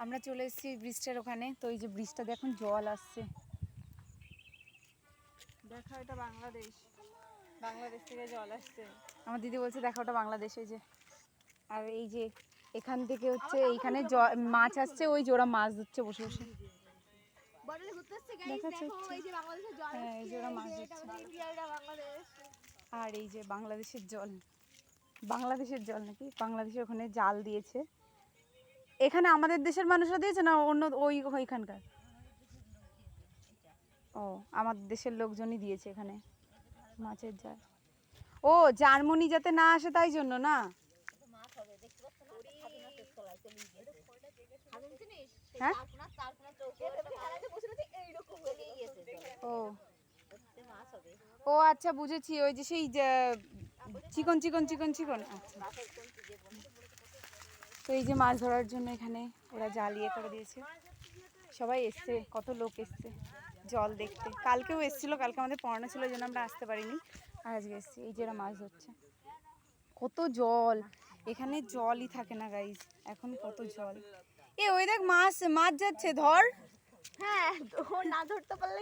আমরা চলে এসেছি ব্রিজটার ওখানে। তো এই যে ব্রিজটাতে এখন জল আসছে। দেখা, এটা বাংলাদেশ, বাংলাদেশ থেকে জল আসছে। আমার দিদি বলছে দেখা ওটা বাংলাদেশ। এই যে, আর এই যে এখান থেকে হচ্ছে এইখানে মাছ আসছে, ওই যে ওরা মাছ ধরছে বসে বসে। হ্যাঁ, এই যে ওরা মাছ ধরছে। আর এই যে বাংলাদেশের জল, বাংলাদেশের জল নাকি, বাংলাদেশের ওখানে জাল দিয়েছে। এখানে আমাদের দেশের মানুষরা দিয়েছে না অন্য ওইখানকার? ও, আমাদের দেশের লোকজনই দিয়েছে এখানে মাছের জাল। ও, জার্মানি যাতে না আসে তাই জন্য না? হ্যাঁ, ও ও আচ্ছা, বুঝেছি। ওই যে সেই চিকন চিকন চিকন চিকন। আচ্ছা, তো এই যে মাছ ধরার জন্য এখানে ওরা জাল ইয়ে করে দিয়েছে। সবাই এসছে, কত লোক এসছে জল দেখতে। কালকেও এসেছিলো, কালকে আমাদের পড়ানো ছিল, ওই জন্য আমরা আসতে পারিনি। আর আজকে এসছি। এই যে এরা মাছ ধরছে। কত জল এখানে, জলই থাকে না গাইজ, এখন কত জল। ওই দেখ মাছ যাচ্ছে, ধর। হ্যাঁ, না ধরতে পারলে